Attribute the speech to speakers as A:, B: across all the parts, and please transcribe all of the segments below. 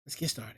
A: Let's get started.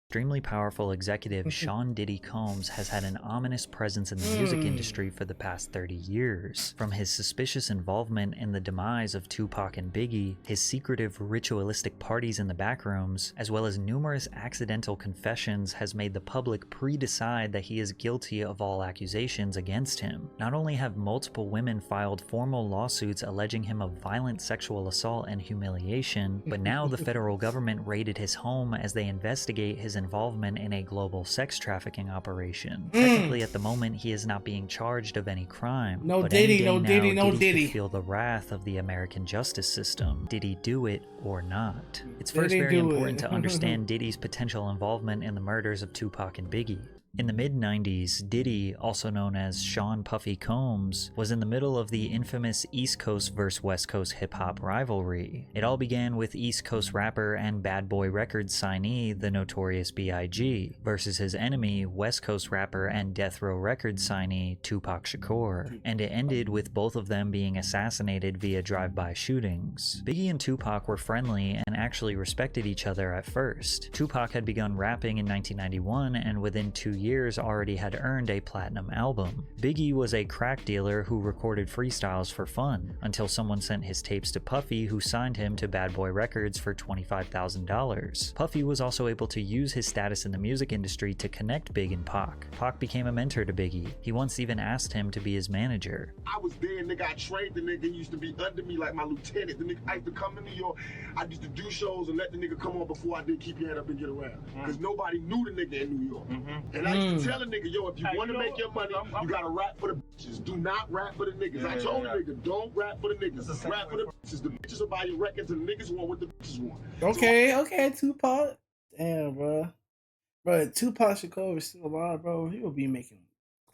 B: Extremely powerful executive Sean Diddy Combs has had an ominous presence in the music industry for the past 30 years. From his suspicious involvement in the demise of Tupac and Biggie, his secretive ritualistic parties in the backrooms, as well as numerous accidental confessions, has made the public pre-decide that he is guilty of all accusations against him. Not only have multiple women filed formal lawsuits alleging him of violent sexual assault and humiliation, but now the federal government raided his home as they investigate his involvement in a global sex trafficking operation. Technically, at the moment, he is not being charged of any crime.
A: No
B: but
A: Diddy,
B: any day
A: no
B: now,
A: Diddy, no Diddy.
B: could feel the wrath of the American justice system. Did he do it or not? It's
A: Did
B: first
A: he
B: very
A: do
B: important
A: it?
B: to understand Diddy's potential involvement in the murders of Tupac and Biggie. In the mid-90s, Diddy, also known as Sean Puffy Combs, was in the middle of the infamous East Coast vs. West Coast hip-hop rivalry. It all began with East Coast rapper and Bad Boy Records signee, the Notorious B.I.G., versus his enemy, West Coast rapper and Death Row Records signee, Tupac Shakur, and it ended with both of them being assassinated via drive-by shootings. Biggie and Tupac were friendly and actually respected each other at first. Tupac had begun rapping in 1991, and within 2 years already had earned a platinum album. Biggie was a crack dealer who recorded freestyles for fun, until someone sent his tapes to Puffy, who signed him to Bad Boy Records for $25,000. Puffy was also able to use his status in the music industry to connect Big and Pac. Pac became a mentor to Biggie. He once even asked him to be his manager.
C: I was there, nigga. I trained the nigga. He used to be under me like my lieutenant. The nigga, I used to come to New York. I used to do shows and let the nigga come on before I did Keep Your Head Up and Get Around. Because nobody knew the nigga in New York. And I used to tell a nigga, yo, if you want to make your money, you gotta rap for the bitches. Do not rap for the niggas. I told the nigga, don't rap for the niggas. Rap for the bitches. The bitches will buy your records and the niggas want what the bitches want.
A: Okay, Tupac. Damn, bro. Bro, Tupac Shakur is still alive, bro. He will be making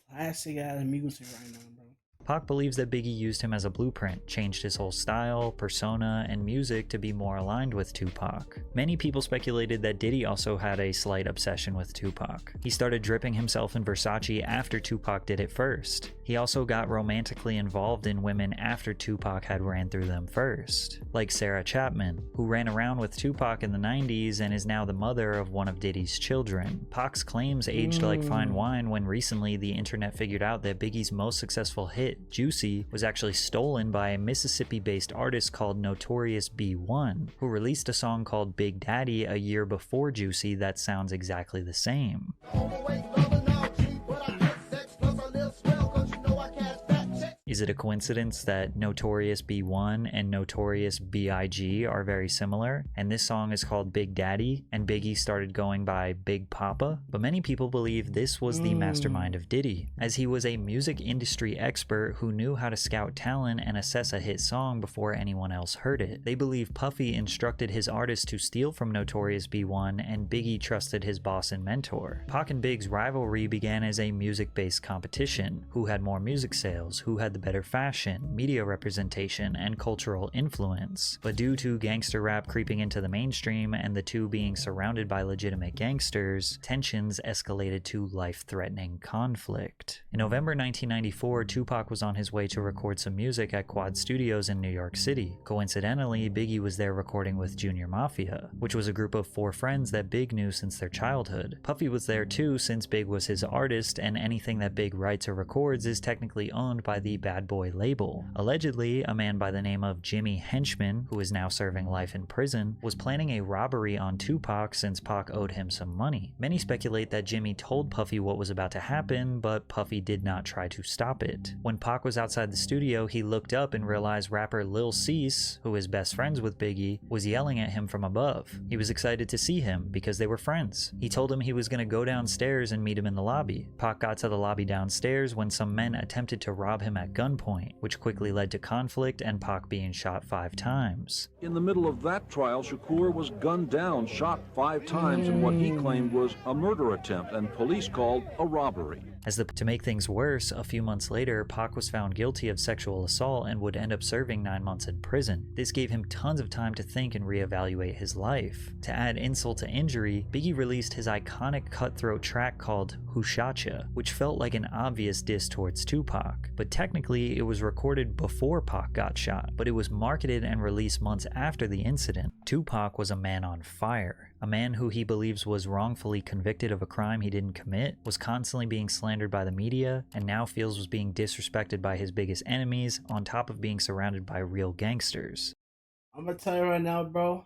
A: classic ass music right now, bro.
B: Pac believes that Biggie used him as a blueprint, changed his whole style, persona, and music to be more aligned with Tupac. Many people speculated that Diddy also had a slight obsession with Tupac. He started dripping himself in Versace after Tupac did it first. He also got romantically involved in women after Tupac had ran through them first, like Sarah Chapman, who ran around with Tupac in the 90s and is now the mother of one of Diddy's children. Pac's claims aged like fine wine when recently the internet figured out that Biggie's most successful hit, Juicy, was actually stolen by a Mississippi-based artist called Notorious B.I.G., who released a song called Big Daddy a year before Juicy that sounds exactly the same. Is it a coincidence that Notorious B.I.G. and Notorious B.I.G. are very similar, and this song is called Big Daddy, and Biggie started going by Big Papa? But many people believe this was the mastermind of Diddy, as he was a music industry expert who knew how to scout talent and assess a hit song before anyone else heard it. They believe Puffy instructed his artist to steal from Notorious B.I.G., and Biggie trusted his boss and mentor. Pac and Big's rivalry began as a music-based competition. Who had more music sales? Who had the better fashion, media representation, and cultural influence. But due to gangster rap creeping into the mainstream and the two being surrounded by legitimate gangsters, tensions escalated to life-threatening conflict. In November 1994, Tupac was on his way to record some music at Quad Studios in New York City. Coincidentally, Biggie was there recording with Junior Mafia, which was a group of 4 friends that Big knew since their childhood. Puffy was there too, since Big was his artist, and anything that Big writes or records is technically owned by the Bad Boy label. Allegedly, a man by the name of Jimmy Henchman, who is now serving life in prison, was planning a robbery on Tupac since Pac owed him some money. Many speculate that Jimmy told Puffy what was about to happen, but Puffy did not try to stop it. When Pac was outside the studio, he looked up and realized rapper Lil Cease, who is best friends with Biggie, was yelling at him from above. He was excited to see him because they were friends. He told him he was going to go downstairs and meet him in the lobby. Pac got to the lobby downstairs when some men attempted to rob him at gunpoint, which quickly led to conflict and Pac being shot 5 times.
D: In the middle of that trial, Shakur was gunned down, shot 5 times in what he claimed was a murder attempt and police called a robbery.
B: To make things worse, a few months later, Pac was found guilty of sexual assault and would end up serving 9 months in prison. This gave him tons of time to think and reevaluate his life. To add insult to injury, Biggie released his iconic cutthroat track called Who Shot Ya, which felt like an obvious diss towards Tupac. But technically, it was recorded before Pac got shot, but it was marketed and released months after the incident. Tupac was a man on fire. A man who he believes was wrongfully convicted of a crime he didn't commit, was constantly being slandered by the media, and now feels was being disrespected by his biggest enemies, on top of being surrounded by real gangsters.
A: I'm gonna tell you right now, bro.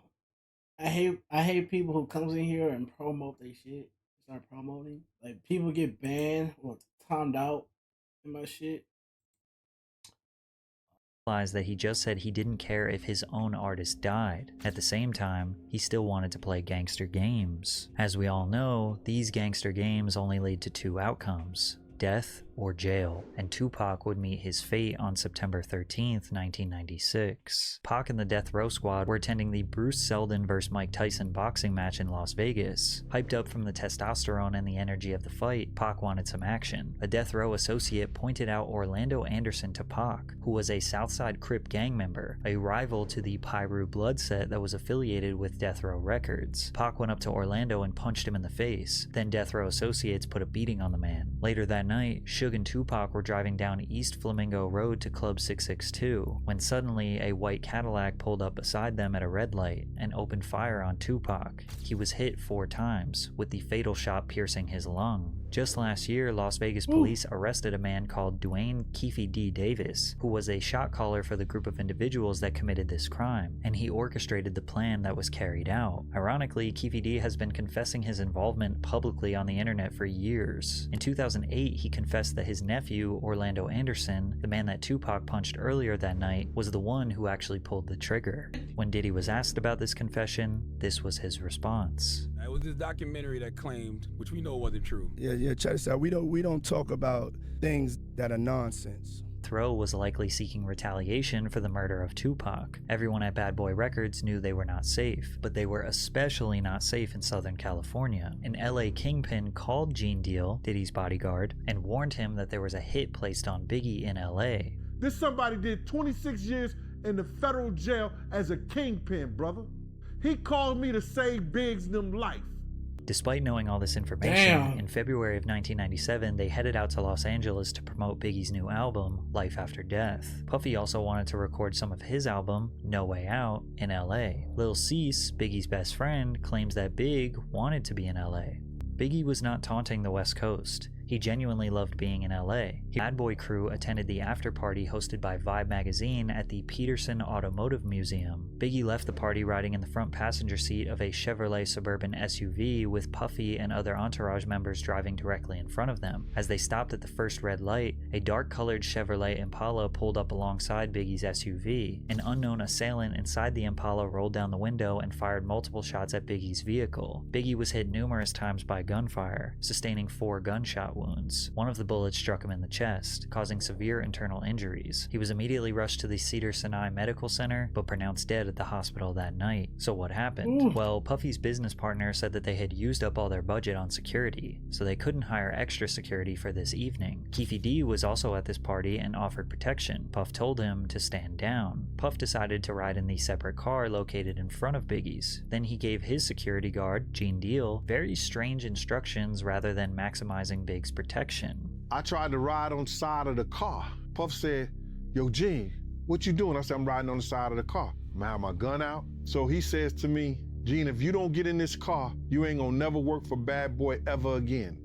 A: I hate people who comes in here and promote their shit. Start promoting. Like people get banned or timed out in my shit.
B: That he just said he didn't care if his own artist died. At the same time, he still wanted to play gangster games. As we all know, these gangster games only lead to 2 outcomes: death or jail, and Tupac would meet his fate on September 13th, 1996. Pac and the Death Row Squad were attending the Bruce Seldon vs. Mike Tyson boxing match in Las Vegas. Hyped up from the testosterone and the energy of the fight, Pac wanted some action. A Death Row associate pointed out Orlando Anderson to Pac, who was a Southside Crip gang member, a rival to the Pyru Blood set that was affiliated with Death Row Records. Pac went up to Orlando and punched him in the face. Then Death Row associates put a beating on the man. Later that night, Suge and Tupac were driving down East Flamingo Road to Club 662, when suddenly a white Cadillac pulled up beside them at a red light and opened fire on Tupac. He was hit 4 times, with the fatal shot piercing his lung. Just last year, Las Vegas police arrested a man called Dwayne Keefe D. Davis, who was a shot caller for the group of individuals that committed this crime, and he orchestrated the plan that was carried out. Ironically, Keefe D. has been confessing his involvement publicly on the internet for years. In 2008, he confessed that his nephew, Orlando Anderson, the man that Tupac punched earlier that night, was the one who actually pulled the trigger. When Diddy was asked about this confession, this was his response.
E: It was this documentary that claimed, which we know wasn't true.
F: Yeah, check this out. We don't talk about things that are nonsense.
B: Throw was likely seeking retaliation for the murder of Tupac. Everyone at Bad Boy Records knew they were not safe, but they were especially not safe in Southern California. An LA kingpin called Gene Deal, Diddy's bodyguard, and warned him that there was a hit placed on Biggie in LA.
C: This somebody did 26 years in the federal jail as a kingpin, brother. He called me to save Biggs' them life.
B: Despite knowing all this information, in February of 1997, they headed out to Los Angeles to promote Biggie's new album, Life After Death. Puffy also wanted to record some of his album, No Way Out, in LA. Lil Cease, Biggie's best friend, claims that Big wanted to be in LA. Biggie was not taunting the West Coast. He genuinely loved being in LA. Bad Boy crew attended the after party hosted by Vibe magazine at the Peterson Automotive Museum. Biggie left the party riding in the front passenger seat of a Chevrolet Suburban SUV with Puffy and other entourage members driving directly in front of them. As they stopped at the first red light, a dark-colored Chevrolet Impala pulled up alongside Biggie's SUV. An unknown assailant inside the Impala rolled down the window and fired multiple shots at Biggie's vehicle. Biggie was hit numerous times by gunfire, sustaining 4 gunshot wounds. One of the bullets struck him in the chest, causing severe internal injuries. He was immediately rushed to the Cedars-Sinai Medical Center, but pronounced dead at the hospital that night. So what happened? Well, Puffy's business partner said that they had used up all their budget on security, so they couldn't hire extra security for this evening. Keefe D was also at this party and offered protection. Puff told him to stand down. Puff decided to ride in the separate car located in front of Biggie's. Then he gave his security guard, Gene Deal, very strange instructions rather than maximizing Big's protection.
C: I tried to ride on the side of the car. Puff said, "Yo, Gene, what you doing?" I said, "I'm riding on the side of the car. I'm gonna have my gun out." So he says to me, "Gene, if you don't get in this car, you ain't gonna never work for Bad Boy ever again."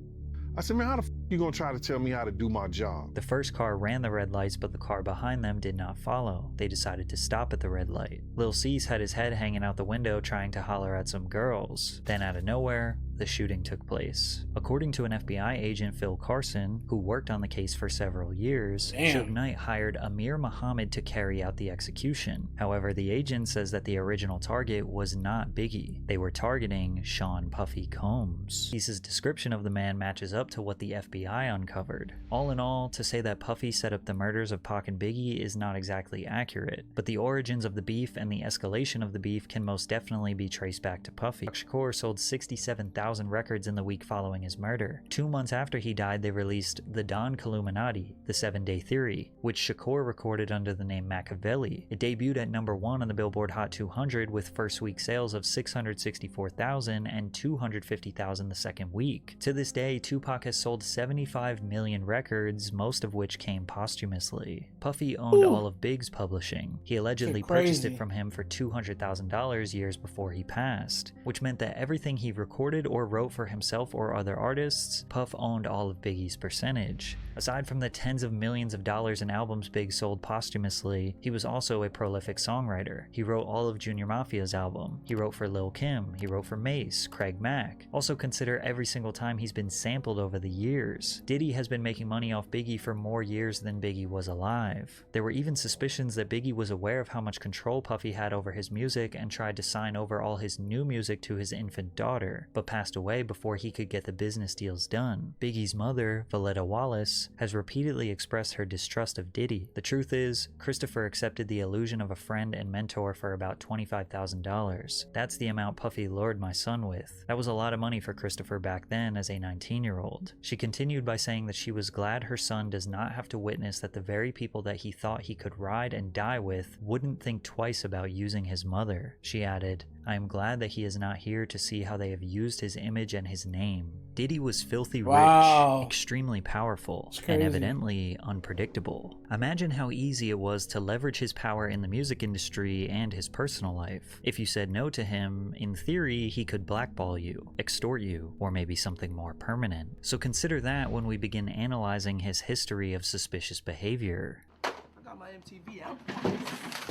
C: I said, "Man, how the f you gonna try to tell me how to do my job?"
B: The first car ran the red lights, but the car behind them did not follow. They decided to stop at the red light. Lil Cease had his head hanging out the window trying to holler at some girls. Then out of nowhere, the shooting took place. According to an FBI agent, Phil Carson, who worked on the case for several years, Suge Knight hired Amir Muhammad to carry out the execution. However, the agent says that the original target was not Biggie. They were targeting Sean Puffy Combs. Cease's description of the man matches up to what the FBI uncovered. All in all, to say that Puffy set up the murders of Pac and Biggie is not exactly accurate, but the origins of the beef and the escalation of the beef can most definitely be traced back to Puffy. Shakur sold 67,000 1,000 records in the week following his murder. 2 months after he died, they released The Don Illuminati, The 7-Day Theory, which Shakur recorded under the name Machiavelli. It debuted at #1 on the Billboard Hot 200 with first week sales of 664,000 and 250,000 the second week. To this day, Tupac has sold 75 million records, most of which came posthumously. Puffy owned all of Big's publishing. He allegedly purchased it from him for $200,000 years before he passed, which meant that everything he recorded or wrote for himself or other artists, Puff owned all of Biggie's percentage. Aside from the tens of millions of dollars in albums Big sold posthumously, he was also a prolific songwriter. He wrote all of Junior Mafia's album. He wrote for Lil' Kim. He wrote for Mace, Craig Mack. Also consider every single time he's been sampled over the years. Diddy has been making money off Biggie for more years than Biggie was alive. There were even suspicions that Biggie was aware of how much control Puffy had over his music and tried to sign over all his new music to his infant daughter, but passed away before he could get the business deals done. Biggie's mother, Valletta Wallace, has repeatedly expressed her distrust of Diddy. The truth is, Christopher accepted the illusion of a friend and mentor for about $25,000. That's the amount Puffy lured my son with. That was a lot of money for Christopher back then as a 19-year-old. She continued by saying that she was glad her son does not have to witness that the very people that he thought he could ride and die with wouldn't think twice about using his mother. She added, "I am glad that he is not here to see how they have used his image and his name." Diddy was filthy rich, extremely powerful, and evidently unpredictable. Imagine how easy it was to leverage his power in the music industry and his personal life. If you said no to him, in theory, he could blackball you, extort you, or maybe something more permanent. So consider that when we begin analyzing his history of suspicious behavior.
G: I got my MTV out.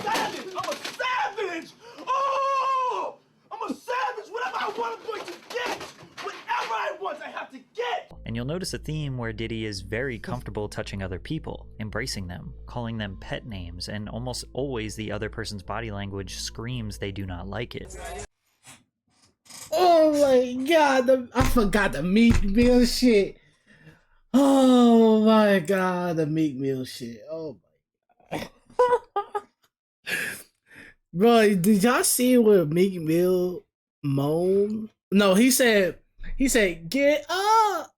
G: Savage! I'm a savage! Oh! I'm a savage! Whatever I want, I'm going to get! Whatever I want, I have to get!
B: And you'll notice a theme where Diddy is very comfortable touching other people, embracing them, calling them pet names, and almost always the other person's body language screams they do not like it.
A: Oh my god, I forgot the Meek Mill shit. Oh my god, the Meek Mill shit. Oh my god. Bro, did y'all see what Meek Mill moaned? No, he said, get up.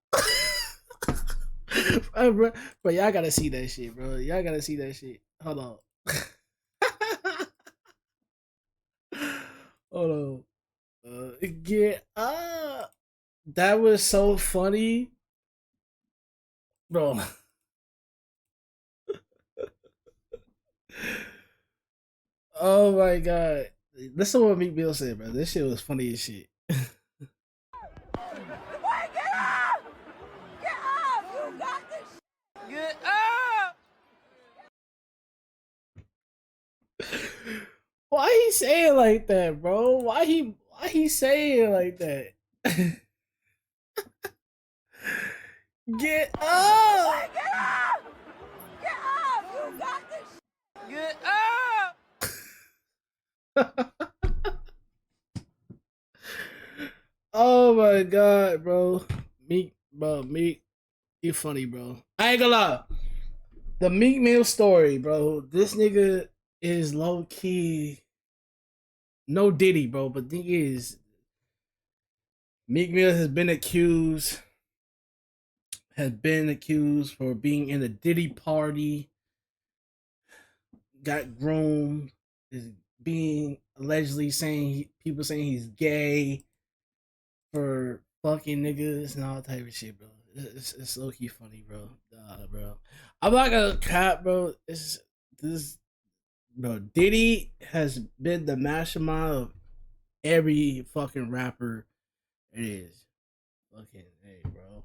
A: Bro, y'all gotta see that shit, bro. Y'all gotta see that shit. Hold on. Hold on. Get up. That was so funny. Bro. Oh my god. Listen to what Meek Mill said, bro. This shit was funny as shit.
H: Wait, get up! Get up! You got this! Get up!
A: Why he saying like that, bro? Why he saying like that? Get up!
H: Wait, get up! Get up! You got this! Get up!
A: Oh my god, bro. Meek, you funny, bro. I ain't gonna lie. The Meek Mill story, bro. This nigga is low key. No Diddy, bro. But thing is, Meek Mill has been accused for being in a Diddy party. Got groomed. Is being allegedly people saying he's gay for fucking niggas and all type of shit, bro. It's low key funny, bro. Bro. I'm not gonna cap, bro. Bro. Diddy has been the mastermind of every fucking rapper it is. Fucking hey, bro.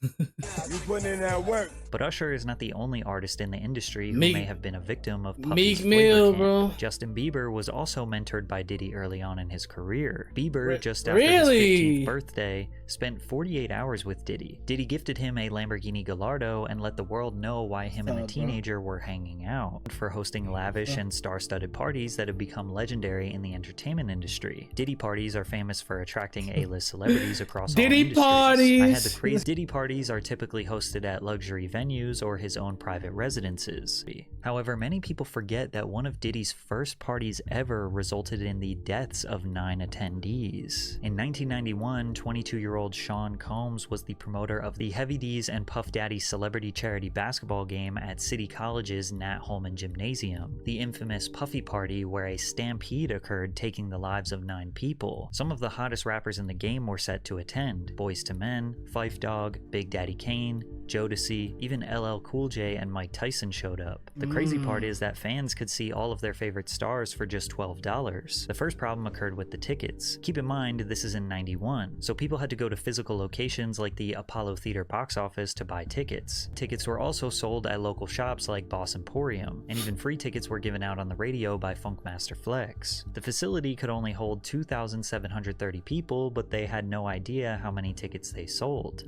F: You putting in that work.
B: But Usher is not the only artist in the industry who
A: Meek-
B: may have been a victim of Puffy's
A: Meek
B: flavor
A: Mill,
B: camp.
A: bro.
B: Justin Bieber was also mentored by Diddy early on in his career. Bieber, just after
A: Really?
B: his 15th birthday, spent 48 hours with Diddy. Diddy gifted him a Lamborghini Gallardo and let the world know why him and the teenager were hanging out, for hosting lavish and star-studded parties that have become legendary in the entertainment industry. Diddy parties are famous for attracting A-list celebrities across all
A: Diddy
B: industries.
A: parties!
B: I had the crazy Diddy party parties are typically hosted at luxury venues or his own private residences. However, many people forget that one of Diddy's first parties ever resulted in the deaths of 9 attendees. In 1991, 22-year-old Sean Combs was the promoter of the Heavy D's and Puff Daddy celebrity charity basketball game at City College's Nat Holman Gymnasium, the infamous Puffy Party where a stampede occurred, taking the lives of 9 people. Some of the hottest rappers in the game were set to attend: Boyz II Men, Phife Dawg, Big Daddy Kane, Jodeci, even LL Cool J and Mike Tyson showed up. The crazy part is that fans could see all of their favorite stars for just $12. The first problem occurred with the tickets. Keep in mind, this is in 91, so people had to go to physical locations like the Apollo Theater box office to buy tickets. Tickets were also sold at local shops like Boss Emporium, and even free tickets were given out on the radio by Funkmaster Flex. The facility could only hold 2,730 people, but they had no idea how many tickets they sold.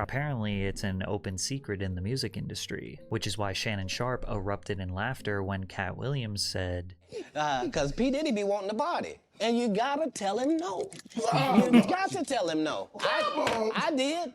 B: Apparently, it's an open secret in the music industry, which is why Shannon Sharp erupted in laughter when Cat Williams said,
I: Because P. Diddy be wanting the body. And you gotta tell him no. You got to tell him no. I did.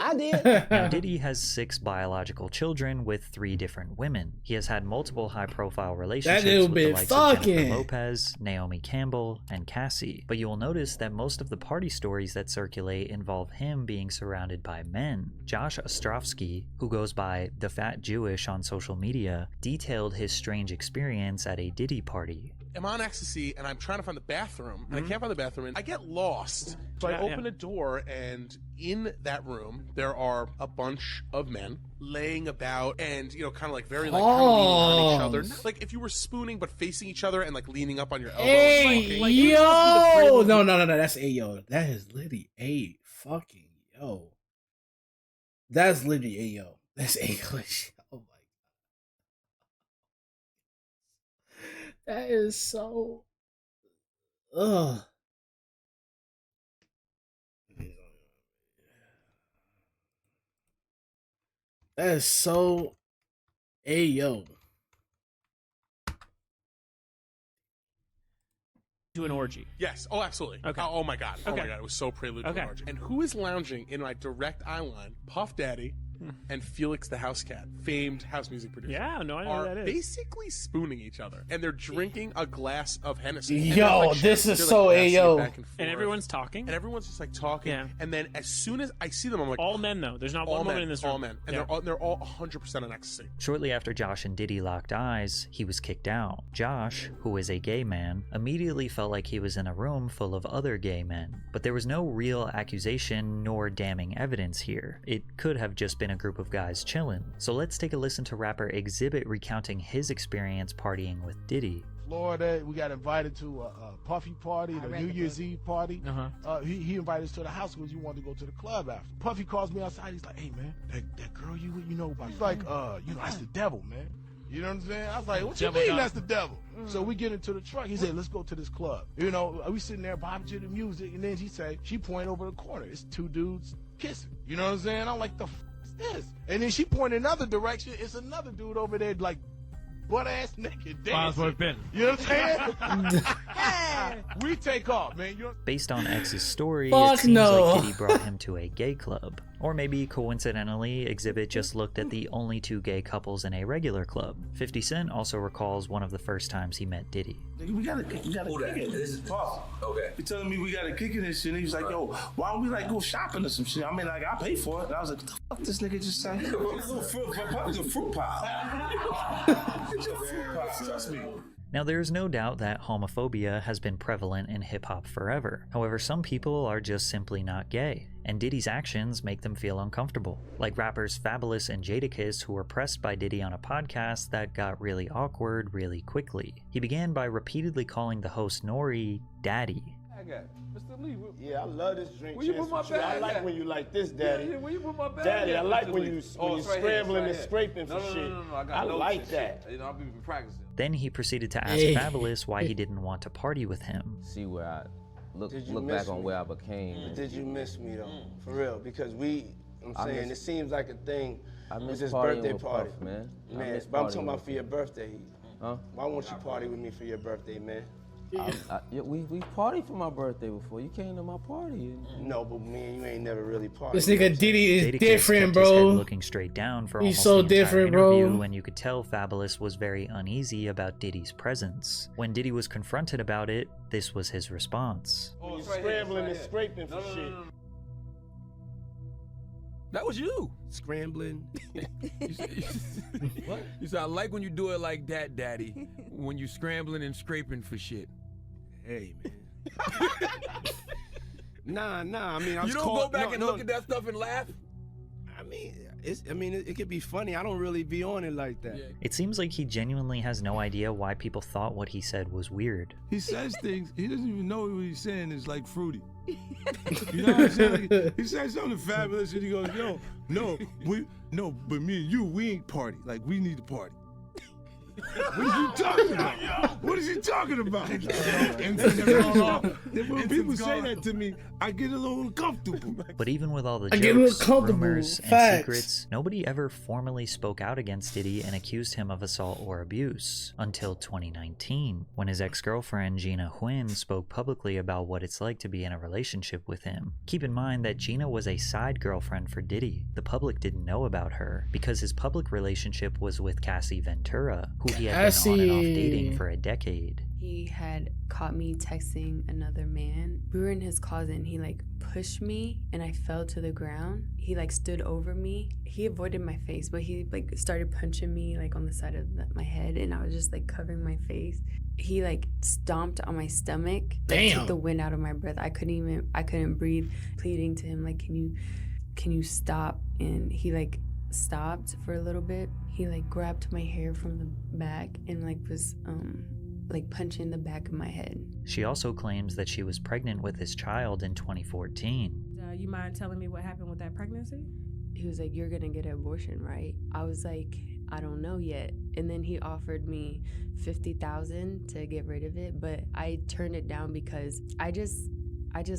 I: I did.
B: Now, Diddy has 6 biological children with 3 different women. He has had multiple high-profile relationships with the likes of Jennifer Lopez, Naomi Campbell, and Cassie. But you will notice that most of the party stories that circulate involve him being surrounded by men. Josh Ostrovsky, who goes by The Fat Jewish on social media, detailed his strange experience at a Diddy party.
J: I'm on ecstasy and I'm trying to find the bathroom and I can't find the bathroom and I get lost. So I open a door and in that room there are a bunch of men laying about and, you know, kind of like very like kind of leaning on each other. Not like if you were spooning but facing each other and like leaning up on your elbow.
A: Hey,
J: like,
A: yo! No, that's Ayo. That is literally a fucking yo. That's literally Ayo. That's English. Oh my god. That is so. Ugh. That is so. Ayo.
K: To an orgy.
J: Yes. Oh, absolutely.
K: Okay.
J: Oh my god. Oh
K: Okay.
J: my god. It was so prelude to
K: Okay.
J: an orgy. And who is lounging in my direct eye line? Puff Daddy and Felix the House Cat, famed house music producer.
K: Yeah, no, I know who
J: are
K: that is.
J: basically spooning each other, and they're drinking a glass of Hennessy. And
A: Yo,
J: they're, like,
A: this is
J: they're,
A: so
J: like, passing it
A: Ayo.
J: back and
K: And
J: forth.
K: everyone's talking.
J: And everyone's just like talking.
K: Yeah.
J: And then as soon as I see them, I'm like,
K: All men though. There's not
J: all
K: one
J: men,
K: woman in this room.
J: all men, and
K: Yeah.
J: they're all 100% on ecstasy.
B: Shortly after Josh and Diddy locked eyes, he was kicked out. Josh, who is a gay man, immediately felt like he was in a room full of other gay men. But there was no real accusation nor damning evidence here. It could have just been a group of guys chillin'. So let's take a listen to rapper Exhibit recounting his experience partying with Diddy.
L: Florida, we got invited to a Puffy party, the New Year's Eve party. He invited us to the house because he wanted to go to the club after. Puffy calls me outside. He's like, "Hey man, that girl you know about?" He's like, "You know, that's the devil, man." You know what I'm saying? I was like, "What you mean that's the devil?" So we get into the truck. He said, "Let's go to this club." You know, we sitting there bobbing to the music, and then he said, she pointed over the corner. It's 2 dudes kissing. You know what I'm saying? I'm like, the this? And then she pointed another direction. It's another dude over there, like butt ass naked dancing.
K: That's what it's been.
L: You know what I'm saying? We take off, man.
B: Based on X's story,
A: Fuck
B: it seems
A: no.
B: like Diddy brought him to a gay club. Or maybe coincidentally, Exhibit just looked at the only 2 gay couples in a regular club. 50 Cent also recalls one of the first times he met Diddy.
M: We gotta kick it. This is Puff. Okay. He telling me we gotta kick it and shit. And he was like, "Yo, why don't we like go shopping or some shit? I mean, like I pay for it." And I was like, "What the fuck this nigga just say?" It's a fruit pie. It's a fruit pie. Trust me.
B: Now, there is no doubt that homophobia has been prevalent in hip-hop forever. However, some people are just simply not gay, and Diddy's actions make them feel uncomfortable. Like rappers Fabulous and Jadakiss, who were pressed by Diddy on a podcast that got really awkward really quickly. He began by repeatedly calling the host Nori Daddy.
G: Mr. Lee,
C: Yeah, I love this drink.
G: Where you put my
C: Chance. I
G: bag
C: like
G: at?
C: when you like this, Daddy.
G: where you put my bag
C: Daddy,
G: at,
C: I like
G: Mr.
C: when
G: Lee?
C: you
G: Oh,
C: when
G: it's
C: you
G: right here,
C: scrambling
G: it's
C: and
G: right
C: scraping
G: here.
C: for shit.
G: No, I got
C: I
G: notes
C: like
G: and
C: that.
G: shit. You know, I've been practicing.
B: Then he proceeded to ask
A: Hey.
B: Fabulous why he didn't want to party with him.
N: See where I look
C: Did you
N: back
C: miss
N: on
C: me?
N: where I became.
C: Did you miss me though? For real, because I'm
N: I
C: saying
N: miss-
C: it seems like a thing.
N: I
C: with
N: miss
C: this
N: partying
C: birthday
N: with
C: party,
N: Puff, man. I
C: Man,
N: miss
C: but I'm
N: partying
C: talking about
N: with
C: for your birthday.
N: Huh?
C: Why won't you party with me for your birthday, man?
N: We partied for my birthday before. You came to my party.
I: No, but me and you ain't never really partied.
A: This nigga Diddy is
B: Jadakiss
A: different,
B: kept his head
A: bro.
B: looking straight down for
A: He's
B: almost
A: so
B: the entire
A: different,
B: interview,
A: bro.
B: and you could tell Fabulous was very uneasy about Diddy's presence. When Diddy was confronted about it, this was his response.
I: Oh, scrambling and scraping for shit.
E: That was you.
I: Scrambling.
E: What? You said, I like when you do it like that, Daddy. When you scrambling and scraping for shit.
I: Hey, man. Nah. I mean, I was
E: You don't go back and look at that stuff and laugh?
I: I mean, it could be funny. I don't really be on it like that.
B: It seems like he genuinely has no idea why people thought what he said was weird.
M: He says things, he doesn't even know what he's saying is like fruity. You know what I'm saying? Like, he said something fabulous and he goes, yo, but me and you, we ain't party. Like, we need to party. What is he talking about? What is he talking about? When people say that to me, I get a little uncomfortable.
B: But even with all the
A: I get a little
B: jokes,
A: comfortable.
B: rumors, and
A: Facts.
B: secrets, nobody ever formally spoke out against Diddy and accused him of assault or abuse until 2019, when his ex-girlfriend Gina Huynh spoke publicly about what it's like to be in a relationship with him. Keep in mind that Gina was a side girlfriend for Diddy. The public didn't know about her because his public relationship was with Cassie Ventura, who he had been on and off dating for a decade.
O: He had caught me texting another man. We were in his closet and he like pushed me and I fell to the ground. He like stood over me. He avoided my face, but he like started punching me like on the side of my head and I was just like covering my face. He like stomped on my stomach. Like, took the wind out of my breath. I couldn't breathe, pleading to him like, can you stop? And he like stopped for a little bit. He like grabbed my hair from the back and like was like punching the back of my head.
B: She also claims that she was pregnant with his child in 2014.
P: You mind telling me what happened with that pregnancy?
O: He was like, you're gonna get an abortion, right? I was like, I don't know yet. And then he offered me $50,000 to get rid of it, but I turned it down because I just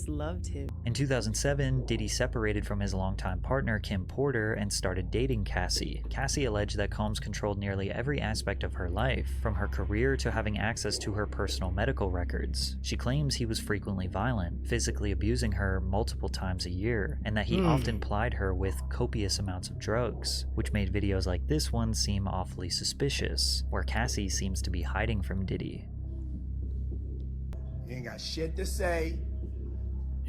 O: loved him.
B: In 2007, Diddy separated from his longtime partner Kim Porter and started dating Cassie. Cassie alleged that Combs controlled nearly every aspect of her life, from her career to having access to her personal medical records. She claims he was frequently violent, physically abusing her multiple times a year, and that he often plied her with copious amounts of drugs, which made videos like this one seem awfully suspicious, where Cassie seems to be hiding from Diddy.
I: You ain't got shit to say.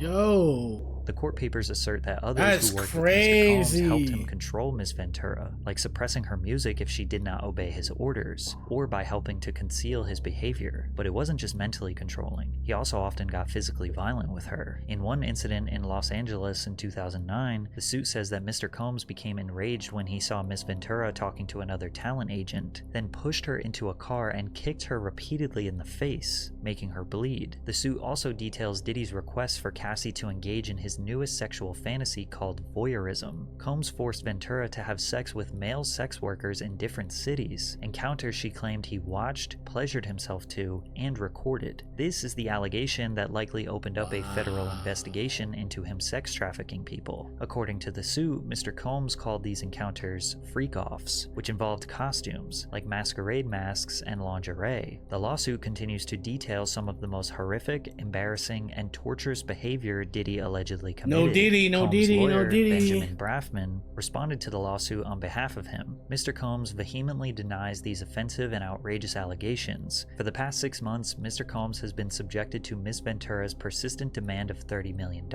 A: Yo.
B: The court papers assert that others who worked with Mr. Combs helped him control Ms. Ventura, like suppressing her music if she did not obey his orders, or by helping to conceal his behavior. But it wasn't just mentally controlling. He also often got physically violent with her. In one incident in Los Angeles in 2009, the suit says that Mr. Combs became enraged when he saw Ms. Ventura talking to another talent agent, then pushed her into a car and kicked her repeatedly in the face, making her bleed. The suit also details Diddy's request for Cassie to engage in his newest sexual fantasy called voyeurism. Combs forced Ventura to have sex with male sex workers in different cities, encounters she claimed he watched, pleasured himself to, and recorded. This is the allegation that likely opened up a federal investigation into him sex trafficking people. According to the suit, Mr. Combs called these encounters freak-offs, which involved costumes, like masquerade masks and lingerie. The lawsuit continues to detail some of the most horrific, embarrassing, and torturous behavior Diddy allegedly committed.
A: No Diddy, no
B: Combs'
A: Diddy,
B: lawyer,
A: no Diddy.
B: Benjamin Braffman, responded to the lawsuit on behalf of him. Mr. Combs vehemently denies these offensive and outrageous allegations. For the past 6 months, Mr. Combs has been subjected to Ms. Ventura's persistent demand of $30 million,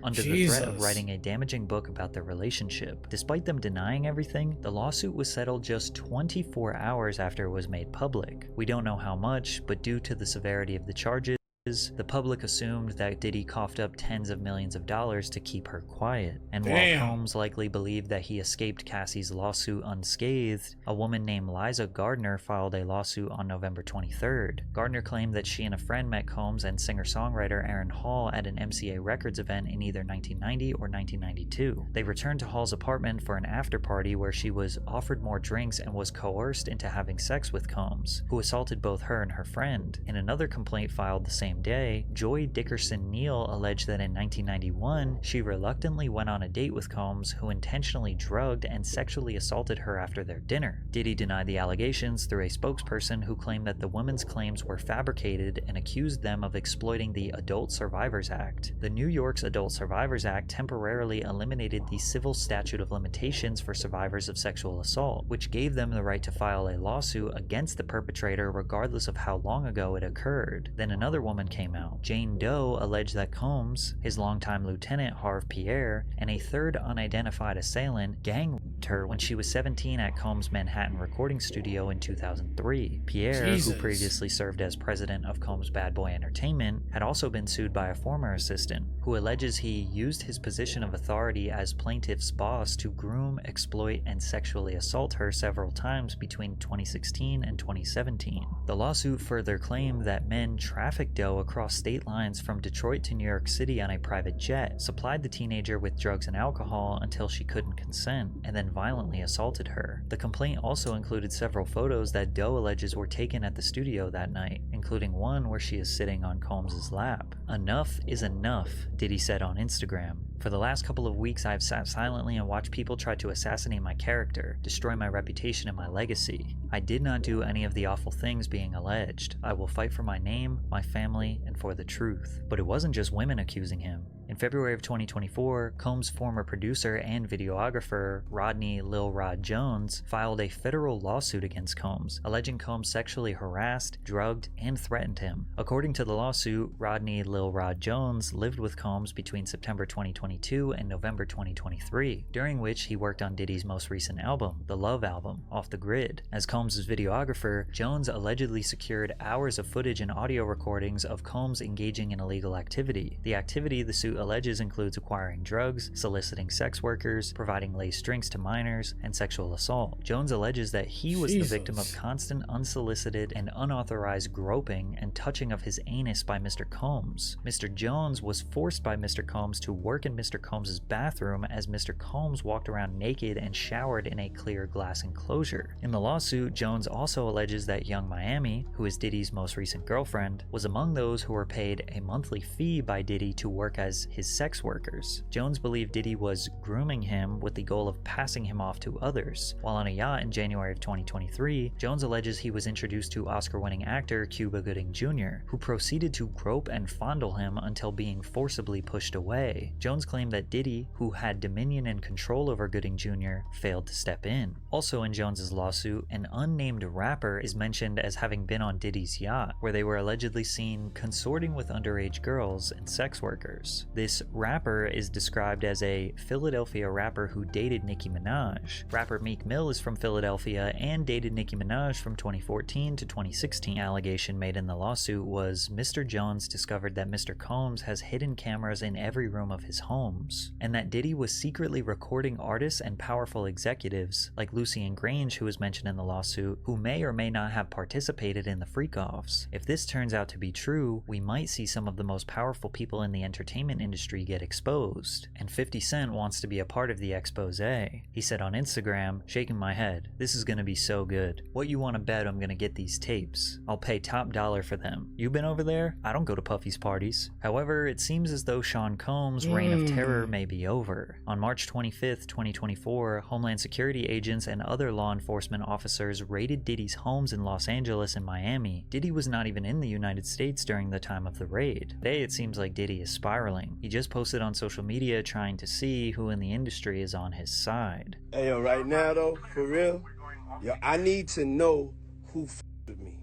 B: under the threat of writing a damaging book about their relationship. Despite them denying everything, the lawsuit was settled just 24 hours after it was made public. We don't know how much, but due to the severity of the charges, the public assumed that Diddy coughed up tens of millions of dollars to keep her quiet. And while Combs likely believed that he escaped Cassie's lawsuit unscathed, a woman named Liza Gardner filed a lawsuit on November 23rd. Gardner claimed that she and a friend met Combs and singer-songwriter Aaron Hall at an MCA Records event in either 1990 or 1992. They returned to Hall's apartment for an after-party where she was offered more drinks and was coerced into having sex with Combs, who assaulted both her and her friend. In another complaint filed the same same day, Joy Dickerson Neal alleged that in 1991, she reluctantly went on a date with Combs, who intentionally drugged and sexually assaulted her after their dinner. Diddy denied the allegations through a spokesperson who claimed that the women's claims were fabricated and accused them of exploiting the Adult Survivors Act. The New York's Adult Survivors Act temporarily eliminated the civil statute of limitations for survivors of sexual assault, which gave them the right to file a lawsuit against the perpetrator regardless of how long ago it occurred. Then another woman came out. Jane Doe alleged that Combs, his longtime lieutenant Harve Pierre, and a third unidentified assailant gang-raped her when she was 17 at Combs' Manhattan recording studio in 2003. Pierre,
A: Jesus.
B: who previously served as president of Combs Bad Boy Entertainment, had also been sued by a former assistant, who alleges he used his position of authority as plaintiff's boss to groom, exploit, and sexually assault her several times between 2016 and 2017. The lawsuit further claimed that men trafficked Doe across state lines from Detroit to New York City on a private jet, supplied the teenager with drugs and alcohol until she couldn't consent, and then violently assaulted her. The complaint also included several photos that Doe alleges were taken at the studio that night, including one where she is sitting on Combs' lap. "Enough is enough," Diddy said on Instagram. "For the last couple of weeks, I've sat silently and watched people try to assassinate my character, destroy my reputation and my legacy. I did not do any of the awful things being alleged. I will fight for my name, my family, and for the truth." But it wasn't just women accusing him. In February of 2024, Combs' former producer and videographer, Rodney Lil Rod Jones, filed a federal lawsuit against Combs, alleging Combs sexually harassed, drugged, and threatened him. According to the lawsuit, Rodney Lil Rod Jones lived with Combs between September 2022 and November 2023, during which he worked on Diddy's most recent album, the Love Album, Off the Grid. As Combs' videographer, Jones allegedly secured hours of footage and audio recordings of Combs engaging in illegal activity. The activity the suit alleges includes acquiring drugs, soliciting sex workers, providing laced drinks to minors, and sexual assault. Jones alleges that he was the victim of constant unsolicited and unauthorized groping and touching of his anus by Mr. Combs. Mr. Jones was forced by Mr. Combs to work in Mr. Combs' bathroom as Mr. Combs walked around naked and showered in a clear glass enclosure. In the lawsuit, Jones also alleges that Young Miami, who is Diddy's most recent girlfriend, was among those who were paid a monthly fee by Diddy to work as his sex workers. Jones believed Diddy was grooming him with the goal of passing him off to others. While on a yacht in January of 2023, Jones alleges he was introduced to Oscar-winning actor Cuba Gooding Jr., who proceeded to grope and fondle him until being forcibly pushed away. Jones claimed that Diddy, who had dominion and control over Gooding Jr., failed to step in. Also in Jones's lawsuit, an unnamed rapper is mentioned as having been on Diddy's yacht, where they were allegedly seen consorting with underage girls and sex workers. This rapper is described as a Philadelphia rapper who dated Nicki Minaj. Rapper Meek Mill is from Philadelphia and dated Nicki Minaj from 2014 to 2016. Allegation made in the lawsuit was Mr. Jones discovered that Mr. Combs has hidden cameras in every room of his homes, and that Diddy was secretly recording artists and powerful executives like Lucien Grange, who was mentioned in the lawsuit, who may or may not have participated in the freak-offs. If this turns out to be true, we might see some of the most powerful people in the entertainment industry get exposed, and 50 Cent wants to be a part of the expose. He said on Instagram, shaking my head, "This is gonna be so good. What you wanna bet I'm gonna get these tapes? I'll pay top dollar for them. You been over there? I don't go to Puffy's parties." However, it seems as though Sean Combs' reign of terror may be over. On March 25th, 2024, Homeland Security agents and other law enforcement officers raided Diddy's homes in Los Angeles and Miami. Diddy was not even in the United States during the time of the raid. Today it seems like Diddy is spiraling. He just posted on social media trying to see who in the industry is on his side.
Q: Hey, yo, right now though, for real, yo, I need to know who with me,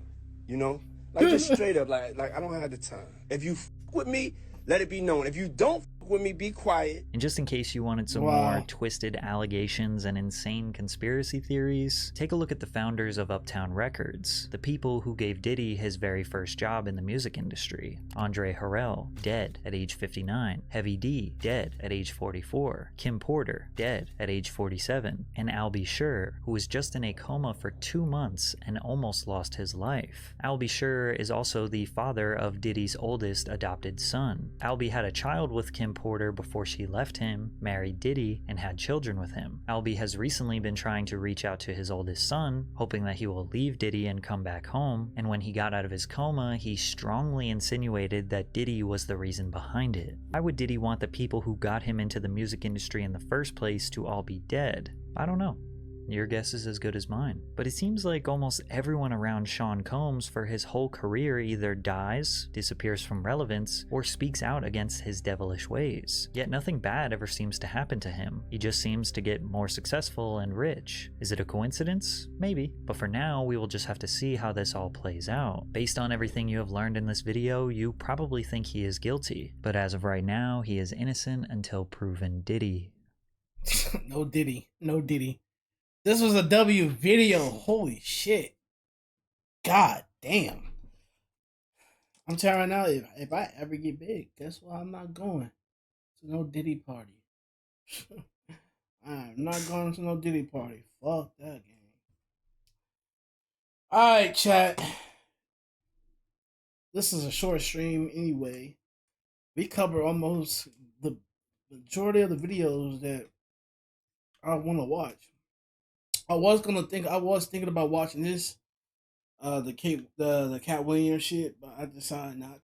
Q: you know? Like just straight up, like I don't have the time. If you with me, let it be known. If you don't with me, be quiet.
B: And just in case you wanted some more twisted allegations and insane conspiracy theories, take a look at the founders of Uptown Records, the people who gave Diddy his very first job in the music industry. Andre Harrell, dead at age 59. Heavy D, dead at age 44. Kim Porter, dead at age 47. And Al B. Sure, who was just in a coma for 2 months and almost lost his life. Al B. Sure is also the father of Diddy's oldest adopted son. Al B. had a child with Kim reporter before she left him, married Diddy, and had children with him. Albie has recently been trying to reach out to his oldest son, hoping that he will leave Diddy and come back home, and when he got out of his coma, he strongly insinuated that Diddy was the reason behind it. Why would Diddy want the people who got him into the music industry in the first place to all be dead? I don't know. Your guess is as good as mine. But it seems like almost everyone around Sean Combs for his whole career either dies, disappears from relevance, or speaks out against his devilish ways. Yet nothing bad ever seems to happen to him. He just seems to get more successful and rich. Is it a coincidence? Maybe. But for now, we will just have to see how this all plays out. Based on everything you have learned in this video, you probably think he is guilty. But as of right now, he is innocent until proven Diddy.
A: No Diddy. No Diddy. This was a W video. Holy shit. God damn. I'm telling you right now, if I ever get big, guess what? I'm not going to no Diddy party. I'm not going to no Diddy party. Fuck that game. Alright, chat. This is a short stream anyway. We cover almost the majority of the videos that I want to watch. I was thinking about watching this, the Cat Williams shit, but I decided not